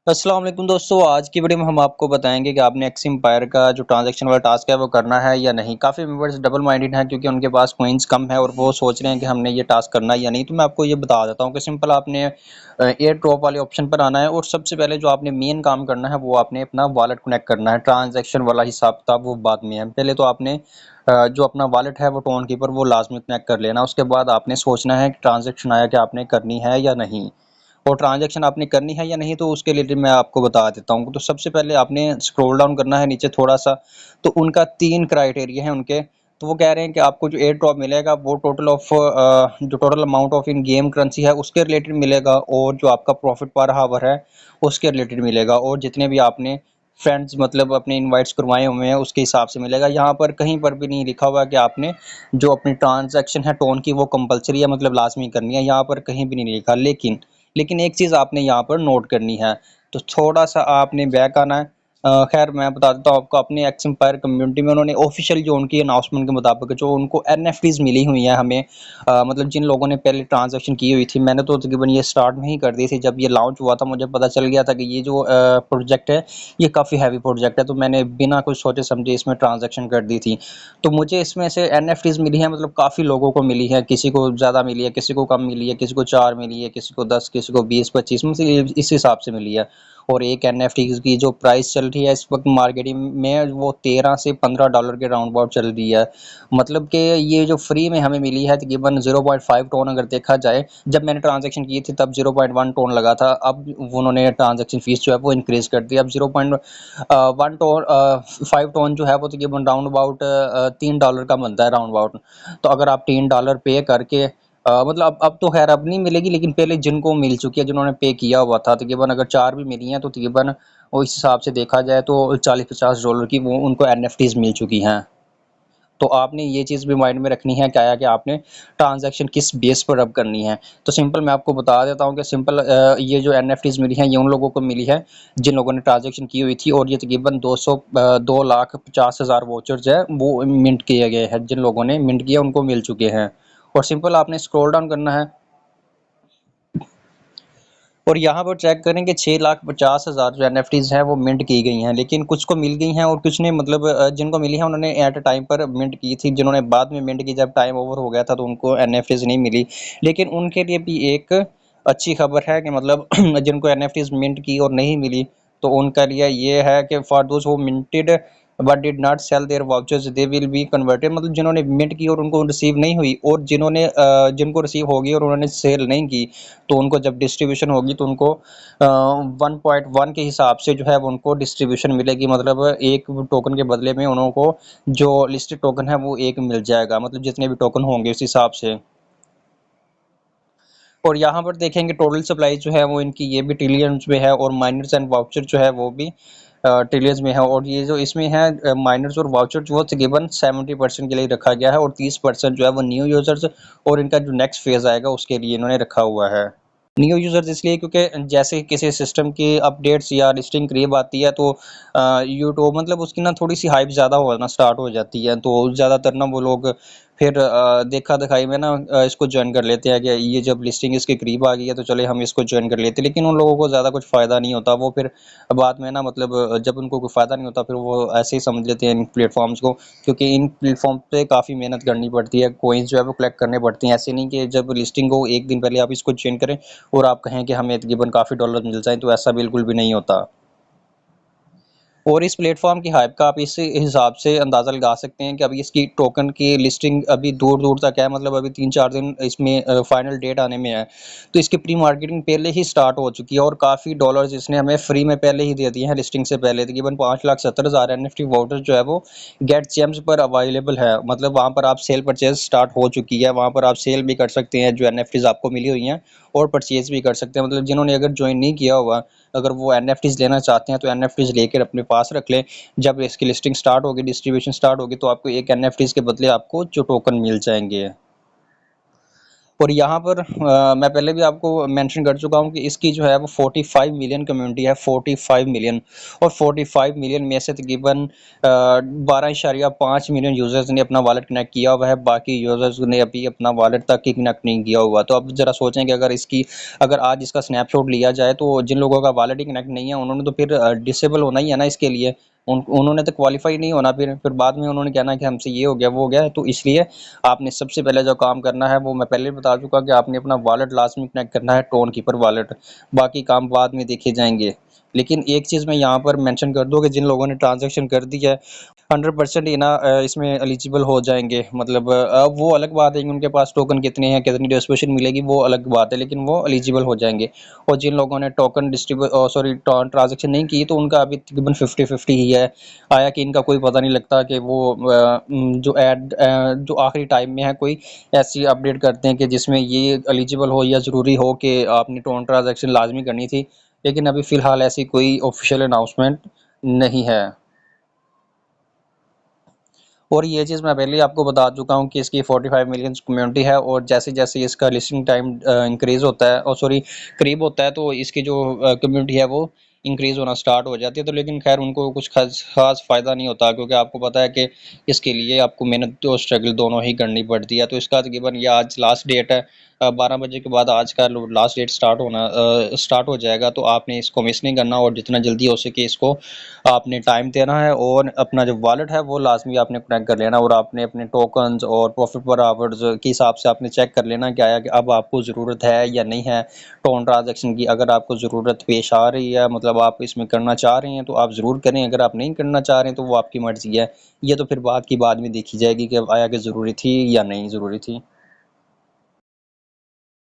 अस्सलाम वालेकुम दोस्तों, आज की वीडियो में हम आपको बताएँगे कि आपने एक्स एम्पायर का जो ट्रांज़ैक्शन वाला टास्क है वो करना है या नहीं। काफ़ी मेंबर्स डबल माइंडेड हैं क्योंकि उनके पास कॉइन्स कम है और वो सोच रहे हैं कि हमने ये टास्क करना है या नहीं। तो मैं आपको ये बता देता हूँ कि सिंपल आपने एयर ड्रॉप वाले ऑप्शन पर आना है और सबसे पहले जो आपने मेन काम करना है वो आपने अपना वॉलेट कनेक्ट करना है। ट्रांज़ैक्शन वाला हिसाब-किताब वो बाद में है। पहले तो आपने जो अपना वॉलेट है वो टोन कीपर वो लाज़मी कनेक्ट कर लेना। उसके बाद आपने सोचना है कि ट्रांज़ैक्शन आया कि आपने करनी है या नहीं। और ट्रांजैक्शन आपने करनी है या नहीं तो उसके रिलेटेड मैं आपको बता देता हूँ। तो सबसे पहले आपने स्क्रॉल डाउन करना है नीचे थोड़ा-सा, तो उनका 3 क्राइटेरिया है उनके। तो वो कह रहे हैं कि आपको जो एयर ड्रॉप मिलेगा वो जो total amount of in game currency है उसके रिलेटेड मिलेगा और जो आपका प्रॉफिट पर हावर है उसके रिलेटेड मिलेगा और जितने भी आपने फ्रेंड्स मतलब अपने इनवाइट्स करवाए हुए हैं उसके हिसाब से मिलेगा। यहाँ पर कहीं पर भी नहीं लिखा हुआ है कि आपने जो अपनी ट्रांजैक्शन है टोन की वो कंपल्सरी है मतलब लाज़मी करनी है, यहाँ पर कहीं भी नहीं लिखा। लेकिन एक चीज़ आपने यहाँ पर नोट करनी है, तो थोड़ा-सा आपने बैक आना है। ख़ैर मैं बता देता हूँ आपको अपनी एक्स एम्पायर कम्युनिटी में उन्होंने ऑफ़िशियल जो उनकी अनाउंसमेंट के मुताबिक जो उनको एनएफटीज़ मिली हुई हैं हमें मतलब जिन लोगों ने पहले ट्रांज़ैक्शन की हुई थी, मैंने तो तकरीबन ये स्टार्ट में ही कर दी थी। जब ये लॉन्च हुआ था मुझे पता चल गया था कि ये जो प्रोजेक्ट है, ये काफ़ी हैवी प्रोजेक्ट है, तो मैंने बिना कुछ सोचे-समझे इसमें ट्रांज़ैक्शन कर दी थी। तो मुझे इसमें से एनएफटीज़ मिली हैं मतलब काफ़ी लोगों को मिली है, किसी को ज़्यादा मिली है, किसी को कम मिली है, किसी को 4 मिली है, किसी को 10, किसी को 20, 25 मतलब इस हिसाब से मिली है। और एक एनएफटी की जो प्राइस चल रही है इस वक़्त मार्केटिंग में वो 13 से $15 के राउंड अबाउट चल रही है। मतलब कि ये जो फ्री में हमें मिली है तकरीबन 0.5 टोन अगर देखा जाए, जब मैंने ट्रांज़ैक्शन की थी तब 0.1 टोन लगा था, अब उन्होंने ट्रांज़ैक्शन फ़ीस जो है वो इंक्रीज़ कर दी। अब 1 टोन 5 टोन जो है वो तकरीबन राउंड अबाउट $3 का बनता है राउंड अबाउट। तो अगर आप $3 पे करके मतलब अब तो ख़ैर अब नहीं मिलेगी लेकिन पहले जिनको मिल चुकी है, जिन्होंने पे किया हुआ था तकरीबन अगर 4 भी मिली हैं तो तकरीबन वो इस हिसाब से देखा जाए तो $40-50 की वो उनको एनएफटीज़ मिल चुकी हैं। तो आपने ये चीज़ भी माइंड में रखनी है क्या है कि आपने ट्रांज़ैक्शन किस बेस पर अब करनी है। तो सिंपल मैं आपको बता देता हूँ कि सिंपल ये जो एनएफटीज़ मिली हैं ये उन लोगों को मिली है जिन लोगों ने ट्रांज़ैक्शन की हुई थी और ये तकरीबन 2,50,000 वाउचर्स है वो मिंट किए गए हैं। जिन लोगों ने मिंट किया उनको मिल चुके हैं। और सिंपल आपने स्क्रॉल डाउन करना है और यहाँ पर चेक करें कि 6,50,000 जो एनएफटीज़ हैं वो मिंट की गई हैं, लेकिन कुछ को मिल गई हैं और कुछ ने मतलब जिनको मिली हैं उन्होंने एट अ टाइम पर मिंट की थी, जिन्होंने बाद में मिंट की जब टाइम ओवर हो गया था तो उनको एनएफटीज़ नहीं मिली। लेकिन उनके लिए भी एक अच्छी खबर है कि मतलब जिनको एनएफटीज़ मिंट की और नहीं मिली, तो उनके लिए ये है कि for those who minted but did not sell their vouchers they will be converted मतलब जिन्होंने मिंट की और उनको रिसीव नहीं हुई और जिनको रिसीव होगी और उन्होंने सेल नहीं की तो उनको जब डिस्ट्रीब्यूशन होगी तो उनको 1.1 के हिसाब से जो है वो उनको डिस्ट्रीब्यूशन मिलेगी मतलब एक टोकन के बदले में उनको जो लिस्टेड टोकन है वो एक मिल जाएगा मतलब जितने भी टोकन होंगे उस हिसाब से। और यहाँ पर देखेंगे टोटल सप्लाई जो है वो इनकी ये भी ट्रिलियंस में है और माइनर्स एंड वाउचर जो है वो भी ट्रिलियंस में है और ये जो इसमें है माइनर्स और वाउचर जो तकरीबन 70% के लिए रखा गया है और 30% जो है वो न्यू यूजर्स और इनका जो नेक्स्ट फेज आएगा उसके लिए इन्होंने रखा हुआ है। न्यू यूज़र्स इसलिए क्योंकि जैसे किसी सिस्टम की अपडेट्स या लिस्टिंग करीब आती है तो यूट्यूब मतलब उसकी ना थोड़ी सी हाइप ज़्यादा होना स्टार्ट हो जाती है तो ज़्यादातर ना वो लोग फिर देखा दिखाई में ना इसको ज्वाइन कर लेते हैं कि ये जब लिस्टिंग इसके करीब आ गई है तो चले हम इसको ज्वाइन कर लेते हैं लेकिन उन लोगों को ज़्यादा कुछ फ़ायदा नहीं होता वो फिर बाद में ना मतलब जब उनको कोई फ़ायदा नहीं होता फिर वो ऐसे ही समझ लेते हैं इन प्लेटफॉर्म्स को क्योंकि इन प्लेटफॉर्म पे काफ़ी मेहनत करनी पड़ती है कोइंस जो है वो कलेक्ट करने पड़ती हैं ऐसे नहीं कि जब लिस्टिंग हो एक दिन पहले आप इसको ज्वाइन करें और आप कहें कि हमें तकरीबन काफ़ी डॉलर मिल जाएँ तो ऐसा बिल्कुल भी नहीं होता। और इस प्लेटफ़ॉर्म की हाइप का आप इस हिसाब से अंदाज़ा लगा सकते हैं कि अभी इसकी टोकन की लिस्टिंग अभी दूर-दूर तक है मतलब अभी 3-4 दिन इसमें फाइनल डेट आने में है। तो इसकी प्री मार्केटिंग पहले ही स्टार्ट हो चुकी है और काफ़ी डॉलर्स इसने हमें फ्री में पहले ही दे दिए हैं लिस्टिंग से पहले तकरीबन 5,70,000 एनएफटी वाउचर्स जो है वो गेट जेम्स पर अवेलेबल है। मतलब वहाँ पर आप सेल परचेज़ स्टार्ट हो चुकी है, वहाँ पर आप सेल भी कर सकते हैं जो एनएफटीज़ आपको मिली हुई हैं और परचेज़ भी कर सकते हैं। मतलब जिन्होंने अगर जॉइन नहीं किया हुआ अगर वो एनएफटीज़ लेना चाहते हैं तो एनएफटीज़ लेकर अपने पास रख लें। जब इसकी लिस्टिंग स्टार्ट होगी, डिस्ट्रीब्यूशन स्टार्ट होगी तो आपको एक एनएफटीज़ के बदले आपको जो टोकन मिल जाएँगे। और यहाँ पर मैं पहले भी आपको मेंशन कर चुका हूँ कि इसकी जो है वो 45 मिलियन कम्युनिटी है, 45 मिलियन। और 45 मिलियन में से तकरीबन 12.5 मिलियन यूज़र्स ने अपना वॉलेट कनेक्ट किया हुआ है, बाकी यूज़र्स ने अभी अपना वॉलेट तक ही कनेक्ट नहीं किया हुआ। तो अब ज़रा सोचें कि अगर आज इसका स्नैपशॉट लिया जाए तो जिन लोगों का वॉलेट ही कनेक्ट नहीं है उन्होंने तो फिर डिसेबल होना ही है ना इसके लिए। उन्होंने तो क्वालिफाई नहीं होना, फिर बाद में उन्होंने कहना कि हमसे ये हो गया वो हो गया। तो इसलिए आपने सबसे पहले जो काम करना है वो मैं पहले ही बता चुका कि आपने अपना वॉलेट लाजमी कनेक्ट करना है, टोन कीपर वॉलेट। बाकी काम बाद में देखे जाएंगे। लेकिन एक चीज़ मैं यहाँ पर मेंशन कर दूँ कि जिन लोगों ने ट्रांजैक्शन कर दी है 100% ही ना इसमें एलिजिबल हो जाएंगे। मतलब अब वो अलग बात है कि उनके पास टोकन कितने हैं, कितनी डिस्ट्रीब्यूशन मिलेगी, वो अलग बात है, लेकिन वो एलिजिबल हो जाएंगे। और जिन लोगों ने टोकन ट्रांजैक्शन नहीं की तो उनका अभी तकरीबन 50-50 ही है। आया कि इनका कोई पता नहीं लगता कि वो जो आखिरी टाइम में है कोई ऐसी अपडेट करते हैं कि जिसमें ये एलिजिबल हो या ज़रूरी हो कि आपने टोन ट्रांजैक्शन लाजमी करनी थी। लेकिन अभी फ़िलहाल ऐसी कोई ऑफिशियल अनाउंसमेंट नहीं है। और ये चीज़ मैं पहले ही आपको बता चुका हूँ कि इसकी 45 मिलियन कम्युनिटी है, और जैसे-जैसे इसका लिसनिंग टाइम इंक्रीज़ होता है, करीब होता है, तो इसकी जो कम्युनिटी है वो इंक्रीज़ होना स्टार्ट हो जाती है। तो लेकिन खैर उनको कुछ ख़ास फ़ायदा नहीं होता, क्योंकि आपको पता है कि इसके लिए आपको मेहनत और स्ट्रगल दोनों ही करनी पड़ती है। तो इसका तकरीबन ये आज लास्ट डेट है, 12 बजे के बाद आज का लास्ट डेट स्टार्ट हो जाएगा। तो आपने इसको मिस नहीं करना और जितना जल्दी हो सके इसको आपने टाइम देना है, और अपना जो वॉलेट है वो लाजमी आपने कनेक्ट कर लेना, और आपने अपने टोकन्स और प्रॉफिट पर आवर्स के हिसाब से आपने चेक कर लेना कि आया कि अब आपको ज़रूरत है या नहीं है टोन ट्रांजैक्शन की। अगर आपको ज़रूरत पेश आ रही है, मतलब आप इसमें करना चाह रहे हैं, तो आप ज़रूर करें। अगर आप नहीं करना चाह रहे हैं तो वो आपकी मर्ज़ी है। ये तो फिर बात की बाद में देखी जाएगी कि आया कि ज़रूरी थी या नहीं ज़रूरी थी।